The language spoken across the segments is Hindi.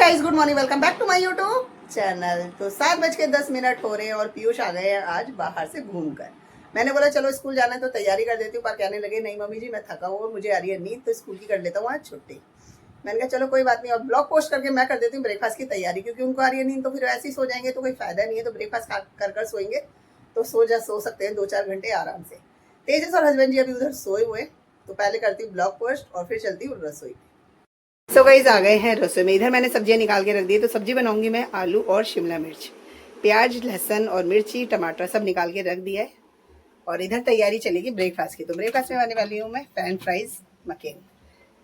Guys, good morning, welcome back to my YouTube channel. तो 7:10 हो रहे हैं और पीयूष आ गए हैं आज बाहर से घूमकर। मैंने बोला चलो स्कूल जाना है तो तैयारी कर देती हूँ, पर कहने लगे नहीं मम्मी जी मैं थका हुआ, मुझे आ रही है नींद, तो स्कूल की कर लेता हूँ आज छुट्टी। मैंने कहा चलो कोई बात नहीं, और ब्लॉग पोस्ट करके मैं कर देती हूँ ब्रेकफास्ट की तैयारी, क्योंकि उनको आ रही है नींद तो फिर ऐसे ही सो जाएंगे तो कोई फायदा नहीं है। तो ब्रेकफास्ट कर सोएंगे तो सो सकते हैं 2-4 घंटे आराम से। तेजस और हस्बैंड जी अभी उधर सोए हुए, तो पहले करती हूँ ब्लॉग पोस्ट और फिर चलती हूँ रसोई। सो गाइस आ गए हैं रसोई में। इधर मैंने सब्जियां निकाल के रख दी है, तो सब्जी बनाऊंगी मैं आलू और शिमला मिर्च, प्याज लहसुन और मिर्ची टमाटर सब निकाल के रख दिया है। और इधर तैयारी चलेगी ब्रेकफास्ट की। तो ब्रेकफास्ट में बनाने वाली हूँ मैं फ्रेंच फ्राइज मकेन।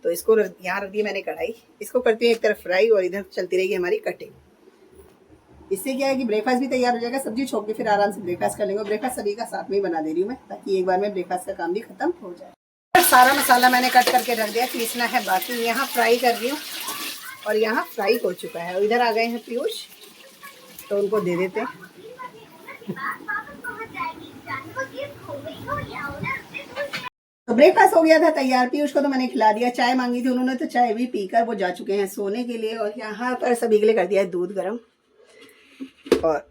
तो इसको यहाँ रख दी मैंने कढ़ाई, इसको करती हूँ एक तरफ फ्राई और इधर चलती रहेगी हमारी कटिंग। इससे क्या है कि ब्रेकफास्ट भी तैयार हो जाएगा, सब्जी छोड़ के फिर आराम से ब्रेकफास्ट कर लेंगे। ब्रेकफास्ट सभी का साथ में ही बना दे रही हूँ मैं, ताकि एक बार में ब्रेकफास्ट का काम भी खत्म हो जाए। सारा मसाला मैंने कट करके रख दिया, पीसना है बाकी। यहाँ फ्राई कर रही हूँ और यहाँ फ्राई हो चुका है। और इधर आ गए हैं पीयूष, तो उनको दे देते हैं। तो ब्रेकफास्ट हो गया था तैयार। पीयूष को तो मैंने खिला दिया, चाय मांगी थी उन्होंने तो चाय भी पीकर वो जा चुके हैं सोने के लिए। और यहाँ पर सभी के लिए कर दिया है दूध गर्म और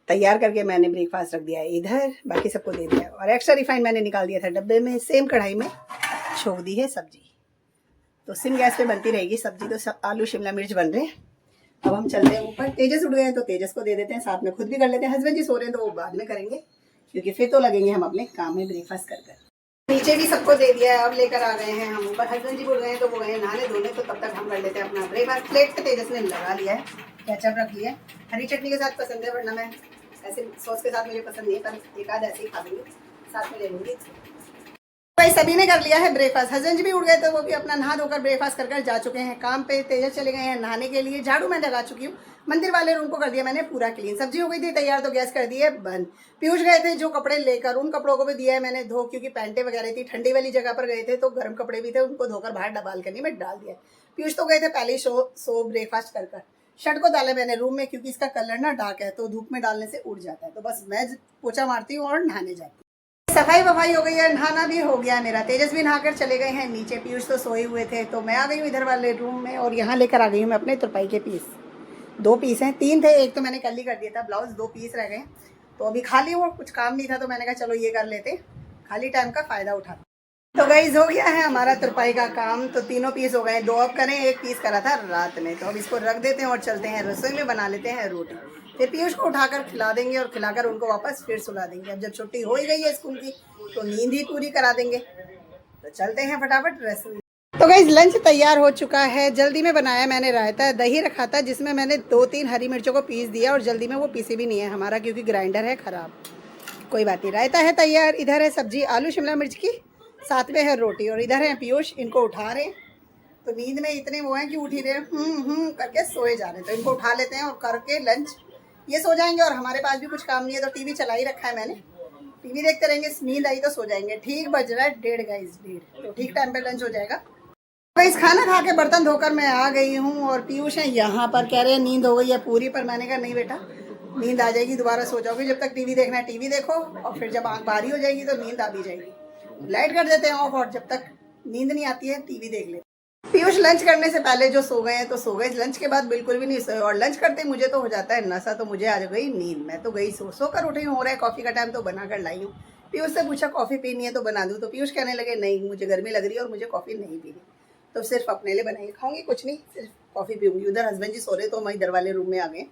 तैयार करके मैंने ब्रेकफास्ट रख दिया है इधर, बाकी सबको दे दिया। और एक्स्ट्रा रिफाइंड मैंने निकाल दिया था डब्बे में, सेम कढ़ाई में छोड़ दी है सब्जी। तो सिम गैस पे बनती रहेगी सब्जी। तो सब आलू शिमला मिर्च बन रहे हैं। अब हम चलते हैं ऊपर। तेजस उठ गए हैं तो तेजस को दे देते हैं, साथ में खुद भी कर लेते हैं। हस्बैंड जी सो रहे हैं तो वो बाद में करेंगे, क्योंकि फिर तो लगेंगे हम अपने काम में ब्रेकफास्ट कर। नीचे भी सबको दे दिया है, अब लेकर आ गए हैं हम ऊपर। हस्बैंड जी बोल गए हैं तो वो गए नहाने धोने, तो तब तक हम कर लेते हैं अपना ब्रेकफास्ट। प्लेट पे तेजस ने लगा लिया है, केचप रख लिया है। हरी चटनी के साथ पसंद है, वरना मैं ऐसे सॉस के साथ मुझे पसंद नहीं है, पर एक आध ऐसे ही खा लूँगी, साथ में ले लूँगी। भाई सभी ने कर लिया है ब्रेकफास्ट। हस्बैंड जी भी उठ गए तो वो भी अपना नहा धोकर ब्रेकफास्ट कर जा चुके हैं काम पे। तेजस चले गए हैं नहाने के लिए। झाड़ू मैं लगा चुकी हूँ, मंदिर वाले रूम को कर दिया मैंने पूरा क्लीन। सब्जी हो गई थी तैयार तो गैस कर दी है बंद। पीयूष गए थे जो कपड़े लेकर, उन कपड़ों को भी दिया है मैंने धो, क्योंकि पैंटें वगैरह थी, ठंडी वाली जगह पर गए थे तो गर्म कपड़े भी थे, उनको धोकर बाहर बालकनी में डाल दिया। पीयूष तो गए थे पहले ही सो ब्रेकफास्ट कर। शर्ट को डाला मैंने रूम में, क्योंकि इसका कलर ना डार्क है तो धूप में डालने से उड़ जाता है। तो बस मैं पोछा मारती हूँ और नहाने जाती हूँ। सफाई वफाई हो गई है, नहाना भी हो गया मेरा। तेजस भी नहाकर चले गए हैं नीचे, पीयूष तो सोए हुए थे। तो मैं आ गई हूँ इधर वाले रूम में और यहाँ लेकर आ गई हूँ मैं अपने तुरपाई के पीस। 2 पीस हैं, 3 थे, एक तो मैंने कल ही कर दिया था ब्लाउज, 2 पीस रह गए। तो अभी खाली वो कुछ काम नहीं था तो मैंने कहा चलो ये कर लेते, खाली टाइम का फ़ायदा उठाते। तो गाइस हो गया है हमारा तुरपाई का काम। तो 3 पीस हो गए, 2 अब करें, 1 पीस करा था रात में। तो अब इसको रख देते हैं और चलते हैं रसोई में, बना लेते हैं रोटी। फिर पीयूष को उठाकर खिला देंगे और खिलाकर उनको वापस फिर सुला देंगे। अब जब छुट्टी हो ही गई है स्कूल की तो नींद ही पूरी करा देंगे। तो चलते हैं फटाफट रसोई। तो गाइस लंच तैयार हो चुका है। जल्दी में बनाया मैंने रायता, दही रखा था जिसमें मैंने 2-3 हरी मिर्चों को पीस दिया, और जल्दी में वो पीसी भी नहीं है हमारा, क्योंकि ग्राइंडर है ख़राब। कोई बात नहीं, रायता है तैयार। इधर है सब्जी आलू शिमला मिर्च की, साथ में है रोटी। और इधर है पीयूष, इनको उठा रहे। तो नींद में इतने वो हैं कि उठ ही रहे करके सोए जा रहे। तो इनको उठा लेते हैं और करके लंच ये सो जाएंगे। और हमारे पास भी कुछ काम नहीं है तो टीवी चला ही रखा है मैंने, टीवी देखते रहेंगे, नींद आई तो सो जाएंगे। ठीक बज रहा है 1:30 गाइस, 1:30, तो ठीक टाइम पे लंच हो जाएगा। गाइस खाना खा के बर्तन धोकर मैं आ गई हूँ और पीयूष है यहाँ पर, कह रहे हैं नींद हो गई है पूरी। पर मैंने कहा नहीं बेटा, नींद आ जाएगी, दोबारा सो जाओगे। जब तक टीवी देखना है टीवी देखो, और फिर जब आँख भारी हो जाएगी तो नींद आ भी जाएगी। लाइट कर देते हैं ऑफ, और जब तक नींद नहीं आती है टीवी देख लेते। पीयूष लंच करने से पहले जो सो गए हैं तो सो गए, लंच के बाद बिल्कुल भी नहीं सोए। और लंच करते मुझे तो हो जाता है नशा, तो मुझे आ गई नींद। मैं तो गई सो कर उठी हूँ। हो रहा है कॉफ़ी का टाइम तो बना कर लाई हूँ। पीयूष से पूछा कॉफ़ी पीनी है तो बना दूँ, तो पीयूष कहने लगे नहीं मुझे गर्मी लग रही है और मुझे कॉफ़ी नहीं पीनी, तो सिर्फ अपने लिए बनाई खाऊंगी, कुछ नहीं, सिर्फ कॉफ़ी पीऊँगी। उधर हस्बैंड जी सो रहे तो मैं इधर वाले रूम में आ गए,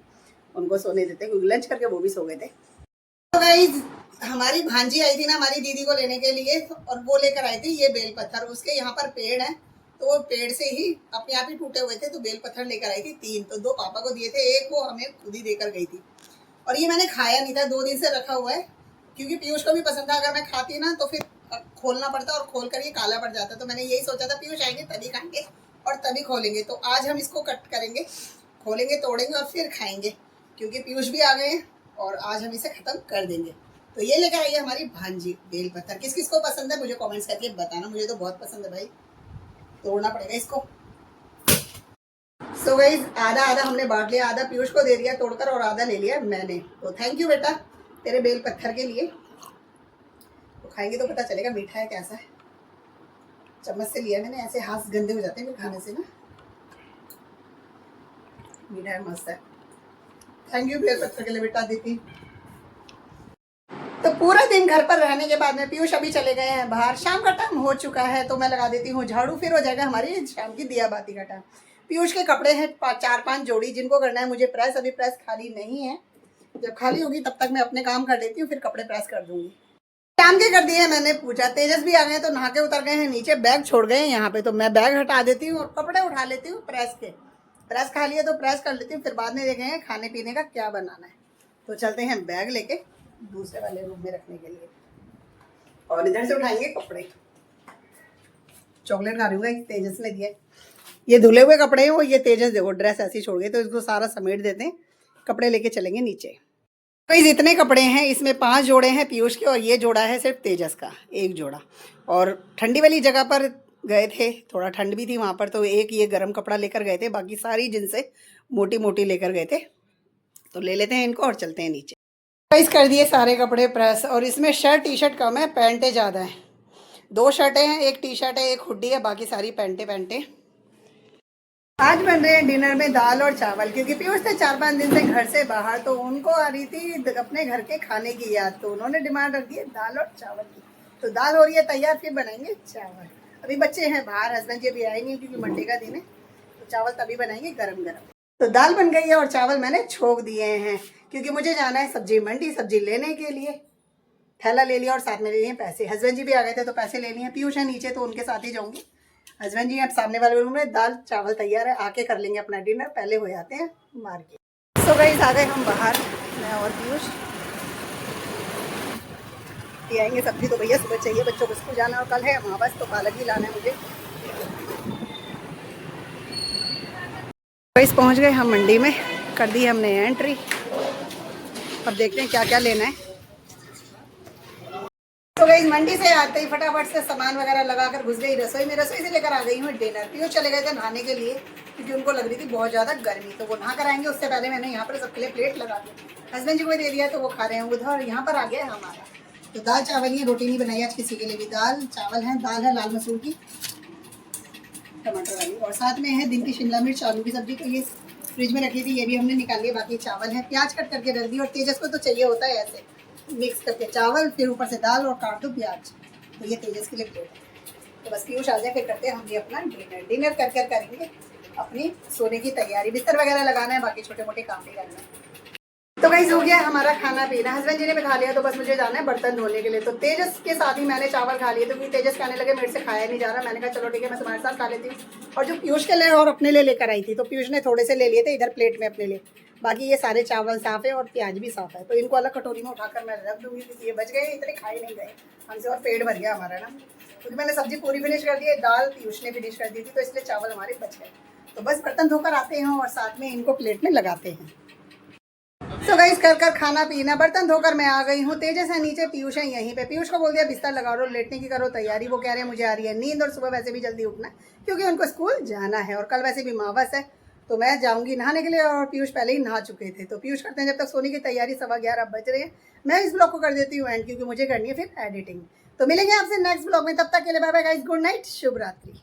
उनको सोने देते, क्योंकि लंच करके वो भी सो गए थे। तो गाइस हमारी भांजी आई थी ना हमारी दीदी को लेने के लिए, और वो लेकर आई थी ये बेल पत्थर। उसके यहाँ पर पेड़ है, तो वो पेड़ से ही अपने आप ही टूटे हुए थे, तो बेल पत्थर लेकर आई थी 3। तो 2 पापा को दिए थे, 1 वो हमें खुद ही देकर गई थी। और ये मैंने खाया नहीं था, 2 दिन से रखा हुआ है, क्योंकि पीयूष को भी पसंद था। अगर मैं खाती ना तो फिर खोलना पड़ता और खोल कर ये काला पड़ जाता। तो मैंने यही सोचा था पीयूष आएंगे तभी खाएंगे और तभी खोलेंगे। तो आज हम इसको कट करेंगे, खोलेंगे, तोड़ेंगे और फिर खाएंगे, क्योंकि पीयूष भी आ गए हैं और आज हम इसे ख़त्म कर देंगे। तो ये लेकर आई है हमारी भांजी बेल पत्थर। किस किस को पसंद है मुझे कमेंट्स करके बताना, मुझे तो बहुत पसंद है भाई। तोड़ना पड़ेगा इसको। सो गाइस आधा आधा हमने बांट लिया, आधा पीयूष को दे दिया तोड़कर और आधा ले लिया मैंने। तो थैंक यू बेटा तेरे बेल पत्थर के लिए। तो खाएंगे तो पता चलेगा मीठा है कैसा है। चम्मच से लिया मैंने, ऐसे हाथ गंदे हो जाते हैं फिर खाने से ना। मीठा है, मस्त है। थैंक यू बेल पत्र के लिए बेटा दीदी। तो पूरा दिन घर पर रहने के बाद में पीयूष अभी चले गए हैं बाहर, शाम का टाइम हो चुका है, तो मैं लगा देती हूँ झाड़ू, फिर हो जाएगा हमारी शाम की दिया बाती का टाइम। पीयूष के कपड़े हैं 4-5 जोड़ी, जिनको करना है मुझे प्रेस, अभी प्रेस खाली नहीं है, जब खाली होगी तब तक मैं अपने काम कर लेती हूँ, फिर कपड़े प्रेस कर दूंगी। शाम के कर दिए हैं मैंने पूजा, तेजस भी आ गए तो नहा के उतर गए हैं नीचे, बैग छोड़ गए हैं यहाँ पे, तो मैं बैग हटा देती हूँ और कपड़े उठा लेती हूँ प्रेस के। प्रेस खा लिया तो प्रेस कर लेती हूँ, फिर बाद में देखेंगे खाने पीने का क्या बनाना है। तो चलते हैं बैग लेके दूसरे वाले रूम में रखने के लिए, और इधर से उठाएंगे कपड़े। चॉकलेट खा रही हूँ, तेजस ने दिया, ये धुले हुए कपड़े हैं, वो ये तेजस देखो ड्रेस ऐसी छोड़ गई, तो इसको सारा समेट देते हैं, कपड़े लेके चलेंगे नीचे। भाई जितने कपड़े हैं इसमें 5 जोड़े हैं पीयूष के, और ये जोड़ा है सिर्फ तेजस का, एक जोड़ा। और ठंडी वाली जगह पर गए थे, थोड़ा ठंड भी थी वहाँ पर, तो एक ये गर्म कपड़ा लेकर गए थे, बाकी सारी जिनसे मोटी मोटी लेकर गए थे। तो ले लेते हैं इनको और चलते हैं नीचे। प्राइस कर दिए सारे कपड़े प्रेस, और इसमें शर्ट टी शर्ट कम है, पैंटें ज़्यादा हैं। 2 शर्टें हैं, एक टी शर्ट है, एक हुड्डी है, बाकी सारी पैंटें। आज बन रहे हैं डिनर में दाल और चावल, क्योंकि पीयूष थे 4-5 दिन से घर से बाहर, तो उनको आ रही थी अपने घर के खाने की याद, तो उन्होंने डिमांड रख दी है दाल और चावल की। तो दाल हो रही है तैयार, फिर बनाएंगे चावल। अभी बच्चे हैं बाहर, हस्बैंड जी अभी आएंगे क्योंकि मंडे का दिन है, तो चावल तभी बनाएंगे गरम गरम। तो दाल बन गई है और चावल मैंने छोक दिए हैं, क्योंकि मुझे जाना है सब्जी मंडी, सब्जी लेने के लिए। थैला ले लिया और साथ में ले लिए पैसे, हस्बैंड जी भी आ गए थे तो पैसे ले लिए। पीयूष है नीचे तो उनके साथ ही जाऊंगी, हस्बैंड जी अब सामने वाले रूम में। दाल चावल तैयार है, आके कर लेंगे अपना डिनर, पहले हो जाते हैं मार्केट। सो गाइस आ गए हम बाहर, मैं और पीयूष ये आएंगे। सब्जी तो भैया सुबह चाहिए, बच्चों को स्कूल जाना, और कल है अमावस तो पालक ही लाना है मुझे। गाइस पहुंच गए हम मंडी में, कर दी हमने एंट्री, अब देखते हैं क्या क्या लेना है। तो गई मंडी से आते ही फटाफट से सामान वगैरह लगाकर घुस गई रसोई में। रसोई से लेकर आ गई हूँ डिनर। पीयूष चले गए थे नहाने के लिए, क्योंकि उनको लग रही थी बहुत ज़्यादा गर्मी, तो वो नहा कर आएंगे, उससे पहले मैंने यहाँ पर सबके लिए प्लेट लगा दी। हस्बैंड जी को दे दिया तो वो खा रहे हैं उधर। यहाँ पर आ गया हमारा तो दाल चावल, ये रोटी नहीं बनाई आज किसी के लिए भी, दाल चावल है। दाल है लाल मसूर की टमाटर वाली, और साथ में है दिन की शिमला मिर्च आलू की सब्जी, तो ये फ्रिज में रखी थी, ये भी हमने निकाल लिया। बाकी चावल है, प्याज कट करके रख दी, और तेजस को तो चाहिए होता है ऐसे मिक्स करके चावल, फिर ऊपर से दाल और काट दो प्याज, तो ये तेजस के लिए प्लेट है। तो बस पीयूष आ जाए, फिर करते हैं हम भी अपना डिनर कर करेंगे अपनी सोने की तैयारी, बिस्तर वगैरह लगाना है, बाकी छोटे मोटे काम भी करना है। तो गाइस हो गया हमारा खाना पीना, हस्बैंड जी ने भी खा लिया, तो बस मुझे जाना है बर्तन धोने के लिए। तो तेजस के साथ ही मैंने चावल खा लिए, तो क्योंकि तेजस खाने लगे मेरे से खाया नहीं जा रहा, मैंने कहा चलो ठीक है मैं तुम्हारे साथ खा लेती हूँ। और जो पीयूष के लिए और अपने लिए लेकर आई थी, तो पीयूष ने थोड़े से ले लिए थे इधर प्लेट में अपने लिए, बाकी ये सारे चावल साफ़ है और प्याज भी साफ़ है, तो इनको अलग कटोरी में उठाकर मैं रख दूँगी, क्योंकि ये बच गए, इतने खाए नहीं गए हमसे, और पेट भर गया हमारा ना, क्योंकि मैंने सब्जी पूरी फिनिश कर दी है, दाल पीयूष ने फिनिश कर दी थी, तो इसलिए चावल हमारे बच गए। तो बस बर्तन धोकर आते हैं और साथ में इनको प्लेट में लगाते हैं। तो गाइस कर खाना पीना, बर्तन धोकर मैं आ गई हूँ। तेजस है नीचे, पीयूष है यहीं पे। पीयूष को बोल दिया बिस्तर लगा लो, लेटने की करो तैयारी, वो कह रहे हैं मुझे आ रही है नींद, और सुबह वैसे भी जल्दी उठना क्योंकि उनको स्कूल जाना है, और कल वैसे भी अमावस है, तो मैं जाऊंगी नहाने के लिए, और पीयूष पहले ही नहा चुके थे। तो पीयूष करते हैं जब तक सोने की तैयारी, 11:15 बज रहे हैं। मैं इस ब्लॉग को कर देती हूँ एंड, क्योंकि मुझे करनी है फिर एडिटिंग। तो मिलेंगे आपसे नेक्स्ट ब्लॉग में, तब तक के लिए bye bye guys, good night, शुभ रात्रि।